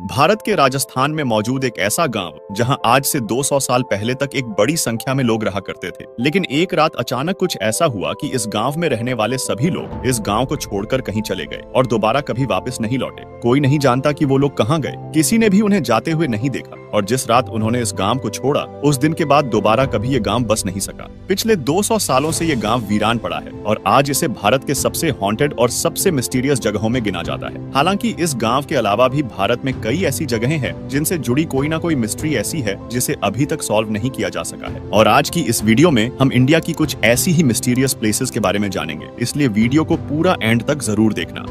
भारत के राजस्थान में मौजूद एक ऐसा गांव जहां आज से 200 साल पहले तक एक बड़ी संख्या में लोग रहा करते थे। लेकिन एक रात अचानक कुछ ऐसा हुआ कि इस गांव में रहने वाले सभी लोग इस गांव को छोड़कर कहीं चले गए और दोबारा कभी वापस नहीं लौटे। कोई नहीं जानता कि वो लोग कहां गए, किसी ने भी उन्हें जाते हुए नहीं देखा और जिस रात उन्होंने इस गांव को छोड़ा उस दिन के बाद दोबारा कभी ये गांव बस नहीं सका। पिछले 200 सालों से ये गांव वीरान पड़ा है और आज इसे भारत के सबसे हॉन्टेड और सबसे मिस्टीरियस जगहों में गिना जाता है। हालांकि इस गांव के अलावा भी भारत में कई ऐसी जगहें हैं जिनसे जुड़ी कोई ना कोई मिस्ट्री ऐसी है जिसे अभी तक सॉल्व नहीं किया जा सका है। और आज की इस वीडियो में हम इंडिया की कुछ ऐसी ही मिस्टीरियस प्लेसेस के बारे में जानेंगे, इसलिए वीडियो को पूरा एंड तक जरूर देखना।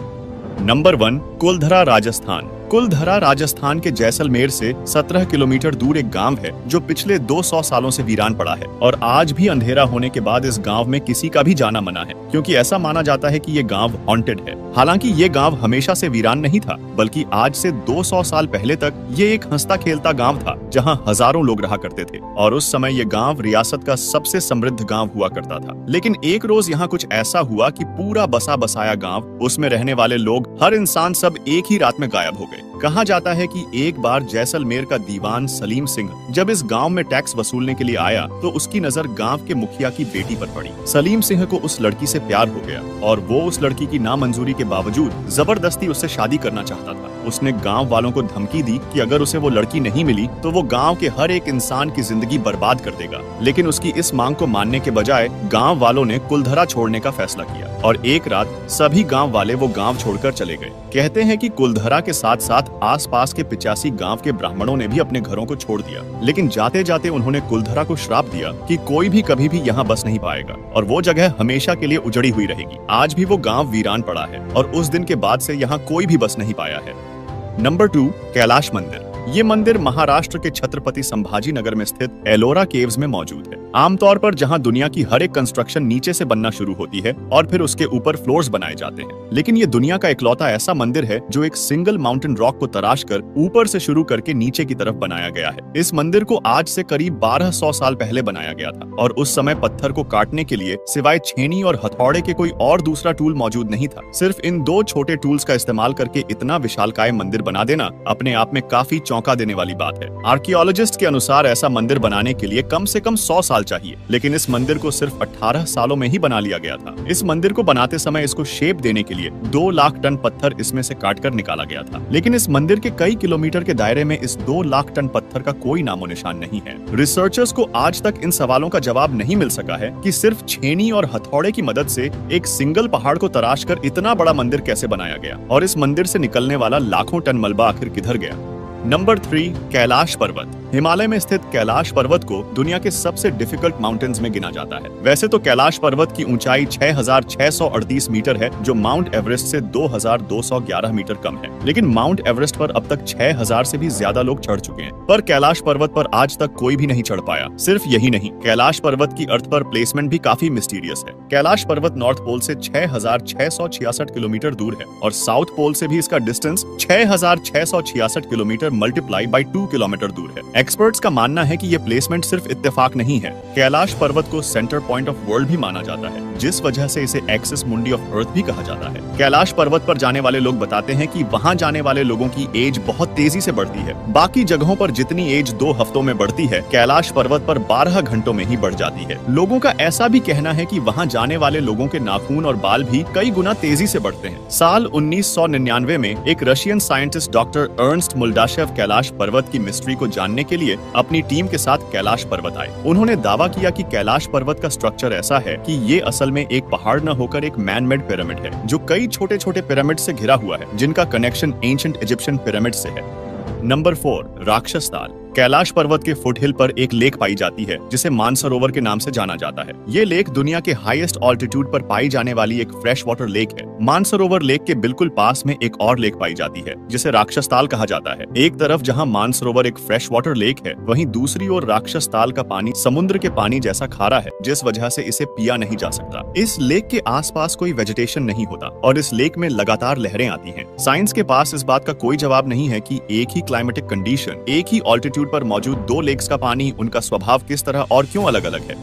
नंबर 1, कुलधरा राजस्थान। कुलधरा राजस्थान के जैसलमेर से 17 किलोमीटर दूर एक गांव है जो पिछले 200 सालों से वीरान पड़ा है और आज भी अंधेरा होने के बाद इस गांव में किसी का भी जाना मना है, क्योंकि ऐसा माना जाता है कि ये गांव हॉन्टेड है। हालांकि ये गांव हमेशा से वीरान नहीं था, बल्कि आज से 200 साल पहले तक ये एक हंसता खेलता गांव था जहां हजारों लोग रहा करते थे और उस समय ये गांव रियासत का सबसे समृद्ध गांव हुआ करता था। लेकिन एक रोज यहाँ कुछ ऐसा हुआ कि पूरा बसा बसाया गांव, उसमें रहने वाले लोग, हर इंसान, सब एक ही रात में गायब हो गए। कहा जाता है कि एक बार जैसलमेर का दीवान सलीम सिंह जब इस गांव में टैक्स वसूलने के लिए आया तो उसकी नजर गांव के मुखिया की बेटी पर पड़ी। सलीम सिंह को उस लड़की से प्यार हो गया और वो उस लड़की की नामंजूरी के बावजूद जबरदस्ती उससे शादी करना चाहता था। उसने गांव वालों को धमकी दी कि अगर उसे वो लड़की नहीं मिली तो वो गांव के हर एक इंसान की जिंदगी बर्बाद कर देगा। लेकिन उसकी इस मांग को मानने के बजाय गांव वालों ने कुलधरा छोड़ने का फैसला किया और एक रात सभी गांव वाले वो गांव छोड़कर चले गए। कहते हैं कि कुलधरा के साथ साथ आसपास के 85 गांव के ब्राह्मणों ने भी अपने घरों को छोड़ दिया, लेकिन जाते जाते उन्होंने कुलधरा को श्राप दिया कि कोई भी कभी भी यहाँ बस नहीं पाएगा और वो जगह हमेशा के लिए उजड़ी हुई रहेगी। आज भी वो गांव वीरान पड़ा है और उस दिन के बाद से यहाँ कोई भी बस नहीं पाया है। नंबर 2, कैलाश मंदिर। ये मंदिर महाराष्ट्र के छत्रपति संभाजी नगर में स्थित एलोरा केव्स में मौजूद है। आमतौर पर जहां दुनिया की हर एक कंस्ट्रक्शन नीचे से बनना शुरू होती है और फिर उसके ऊपर फ्लोर्स बनाए जाते हैं, लेकिन ये दुनिया का इकलौता ऐसा मंदिर है जो एक सिंगल माउंटेन रॉक को तराश कर ऊपर से शुरू करके नीचे की तरफ बनाया गया है। इस मंदिर को आज से करीब 1200 साल पहले बनाया गया था और उस समय पत्थर को काटने के लिए सिवाय छेनी और हथौड़े के कोई और दूसरा टूल मौजूद नहीं था। सिर्फ इन 2 छोटे टूल्स का इस्तेमाल करके इतना विशालकाय मंदिर बना देना अपने आप में काफी चौंका देने वाली बात है। आर्कियोलॉजिस्ट के अनुसार ऐसा मंदिर बनाने के लिए कम से कम 100 साल चाहिए, लेकिन इस मंदिर को सिर्फ 18 सालों में ही बना लिया गया था। इस मंदिर को बनाते समय इसको शेप देने के लिए 2 लाख टन पत्थर इसमें से काटकर निकाला गया था, लेकिन इस मंदिर के कई किलोमीटर के दायरे में इस 2 लाख टन पत्थर का कोई नामो निशान नहीं है। रिसर्चर्स को आज तक इन सवालों का जवाब नहीं मिल सका है कि सिर्फ छेनी और हथौड़े की मदद से एक सिंगल पहाड़ को तराश कर इतना बड़ा मंदिर कैसे बनाया गया और इस मंदिर से निकलने वाला लाखों टन मलबा आखिर किधर गया। नंबर 3, कैलाश पर्वत। हिमालय में स्थित कैलाश पर्वत को दुनिया के सबसे डिफिकल्ट माउंटेन्स में गिना जाता है। वैसे तो कैलाश पर्वत की ऊंचाई 6638 मीटर है, जो माउंट एवरेस्ट से 2211 मीटर कम है, लेकिन माउंट एवरेस्ट पर अब तक 6000 से भी ज्यादा लोग चढ़ चुके हैं, पर कैलाश पर्वत पर आज तक कोई भी नहीं चढ़ पाया। सिर्फ यही नहीं, कैलाश पर्वत की अर्थ पर प्लेसमेंट भी काफी मिस्टीरियस है। कैलाश पर्वत नॉर्थ पोल से 6666 किलोमीटर दूर है और साउथ पोल से भी इसका distance 6666 kilometre multiply by 2 kilometre दूर है। एक्सपर्ट्स का मानना है कि ये प्लेसमेंट सिर्फ इत्तेफाक नहीं है। कैलाश पर्वत को सेंटर पॉइंट ऑफ वर्ल्ड भी माना जाता है, जिस वजह से इसे एक्सिस मुंडी ऑफ अर्थ भी कहा जाता है। कैलाश पर्वत पर जाने वाले लोग बताते हैं कि वहां जाने वाले लोगों की एज बहुत तेजी से बढ़ती है। बाकी जगहों पर जितनी एज 2 हफ्तों में बढ़ती है, कैलाश पर्वत पर 12 घंटों में ही बढ़ जाती है। लोगों का ऐसा भी कहना है कि वहां जाने वाले लोगों के नाखून और बाल भी कई गुना तेजी से बढ़ते हैं। साल 1999 में एक Russian scientist doctor Ernst Muldashev Kailash पर्वत की मिस्ट्री को जानने के लिए अपनी टीम के साथ कैलाश पर्वत आए। उन्होंने दावा किया कि कैलाश पर्वत का स्ट्रक्चर ऐसा है कि ये असल में एक पहाड़ न होकर एक मैन मेड पिरामिड है, जो कई छोटे छोटे पिरामिड से घिरा हुआ है, जिनका कनेक्शन एंशिएंट इजिप्शियन पिरामिड से है। नंबर 4, राक्षस ताल। कैलाश पर्वत के फुटहिल पर एक लेक पाई जाती है जिसे मानसरोवर के नाम से जाना जाता है। ये लेक दुनिया के हाईएस्ट ऑल्टीट्यूड पर पाई जाने वाली एक फ्रेश वाटर लेक है। मानसरोवर लेक के बिल्कुल पास में एक और लेक पाई जाती है जिसे राक्षस ताल कहा जाता है। एक तरफ जहां मानसरोवर एक फ्रेश वाटर लेक है, वहीं दूसरी ओर राक्षस ताल का पानी समुद्र के पानी जैसा खारा है, जिस वजह से इसे पिया नहीं जा सकता। इस लेक के आसपास कोई वेजिटेशन नहीं होता और इस लेक में लगातार लहरें आती हैं। साइंस के पास इस बात का कोई जवाब नहीं है कि एक ही क्लाइमेटिक कंडीशन, एक ही ऑल्टीट्यूड पर मौजूद 2 लेक्स का पानी, उनका स्वभाव किस तरह और क्यों अलग अलग है।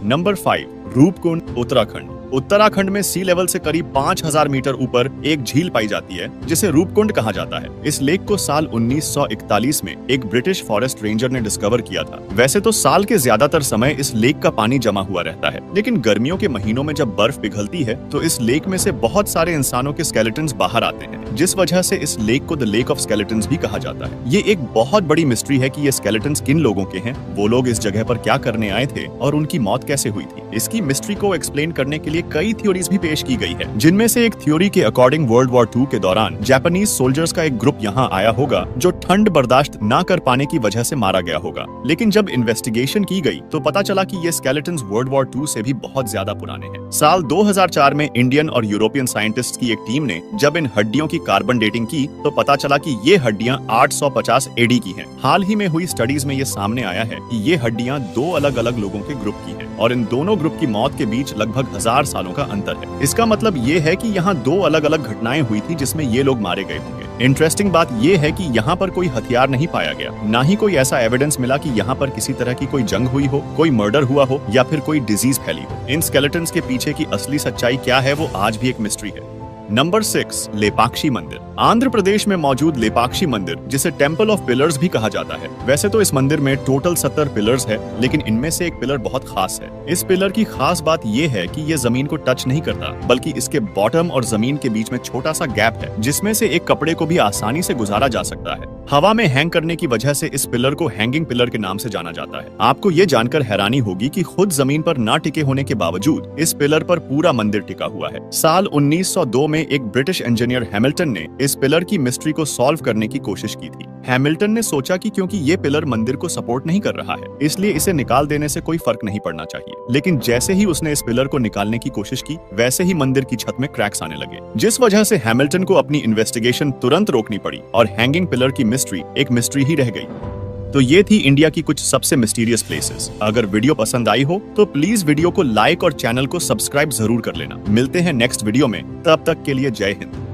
नंबर 5, रूपकुंड, उत्तराखंड। उत्तराखंड में सी लेवल से करीब 5000 मीटर ऊपर एक झील पाई जाती है जिसे रूपकुंड कहा जाता है। इस लेक को साल 1941 में एक ब्रिटिश फॉरेस्ट रेंजर ने डिस्कवर किया था। वैसे तो साल के ज्यादातर समय इस लेक का पानी जमा हुआ रहता है, लेकिन गर्मियों के महीनों में जब बर्फ पिघलती है तो इस लेक में से बहुत सारे इंसानों के स्केलेटन्स बाहर आते हैं, जिस वजह से इस लेक को द लेक ऑफ स्केलेटन्स भी कहा जाता है। ये एक बहुत बड़ी मिस्ट्री है कि ये स्केलेटन्स किन लोगों के हैं, वो लोग इस जगह पर क्या करने आए थे और उनकी मौत कैसे हुई थी। इसकी मिस्ट्री को एक्सप्लेन करने के लिए कई थ्योरीज भी पेश की गई है, जिनमें से एक थ्योरी के अकॉर्डिंग वर्ल्ड वॉर 2 के दौरान जापानीज सोल्जर्स का एक ग्रुप यहाँ आया होगा जो ठंड बर्दाश्त न कर पाने की वजह से मारा गया होगा। लेकिन जब इन्वेस्टिगेशन की गई तो पता चला कि ये स्केलेटन्स वर्ल्ड वॉर 2 से भी बहुत ज्यादा पुराने हैं। साल 2004 में इंडियन और यूरोपियन साइंटिस्ट्स की एक टीम ने जब इन हड्डियों की कार्बन डेटिंग की तो पता चला कि ये हड्डियां 850 एडी की हैं। हाल ही में हुई स्टडीज में ये सामने आया है कि ये हड्डियां दो अलग अलग लोगों के ग्रुप की हैं और इन दोनों ग्रुप की मौत के बीच लगभग 1000 सालों का अंतर है। इसका मतलब ये है कि यहाँ दो अलग अलग घटनाएं हुई थी जिसमें ये लोग मारे गए होंगे। इंटरेस्टिंग बात ये है कि यहाँ पर कोई हथियार नहीं पाया गया, ना ही कोई ऐसा एविडेंस मिला कि यहाँ पर किसी तरह की कोई जंग हुई हो, कोई मर्डर हुआ हो या फिर कोई डिजीज फैली हो। इन स्केलेटन्स के पीछे की असली सच्चाई क्या है वो आज भी एक मिस्ट्री है। नंबर 6, लेपाक्षी मंदिर। आंध्र प्रदेश में मौजूद लेपाक्षी मंदिर, जिसे टेम्पल ऑफ पिलर्स भी कहा जाता है। वैसे तो इस मंदिर में टोटल 70 पिलर्स है, लेकिन इनमें से एक पिलर बहुत खास है। इस पिलर की खास बात ये है कि ये जमीन को टच नहीं करता, बल्कि इसके बॉटम और जमीन के बीच में छोटा सा गैप है, जिसमें से एक कपड़े को भी आसानी से गुजारा जा सकता है। हवा में हैंग करने की वजह से इस पिलर को हैंगिंग पिलर के नाम से जाना जाता है। आपको ये जानकर हैरानी होगी कि खुद जमीन पर ना टिके होने के बावजूद इस पिलर पर पूरा मंदिर टिका हुआ है। साल 1902 में एक ब्रिटिश इंजीनियर हैमिल्टन ने इस पिलर की मिस्ट्री को सॉल्व करने की कोशिश की थी। हैमिल्टन ने सोचा कि क्योंकि ये पिलर मंदिर को सपोर्ट नहीं कर रहा है, इसलिए इसे निकाल देने से कोई फर्क नहीं पड़ना चाहिए। लेकिन जैसे ही उसने इस पिलर को निकालने की कोशिश की, वैसे ही मंदिर की छत में क्रैक्स आने लगे, जिस वजह से हैमिल्टन को अपनी इन्वेस्टिगेशन तुरंत रोकनी पड़ी और हैंगिंग पिलर की मिस्ट्री एक मिस्ट्री ही रह गई। तो ये थी इंडिया की कुछ सबसे मिस्टीरियस प्लेसेस। अगर वीडियो पसंद आई हो तो प्लीज वीडियो को लाइक और चैनल को सब्सक्राइब जरूर कर लेना। मिलते हैं नेक्स्ट वीडियो में, तब तक के लिए जय हिंद।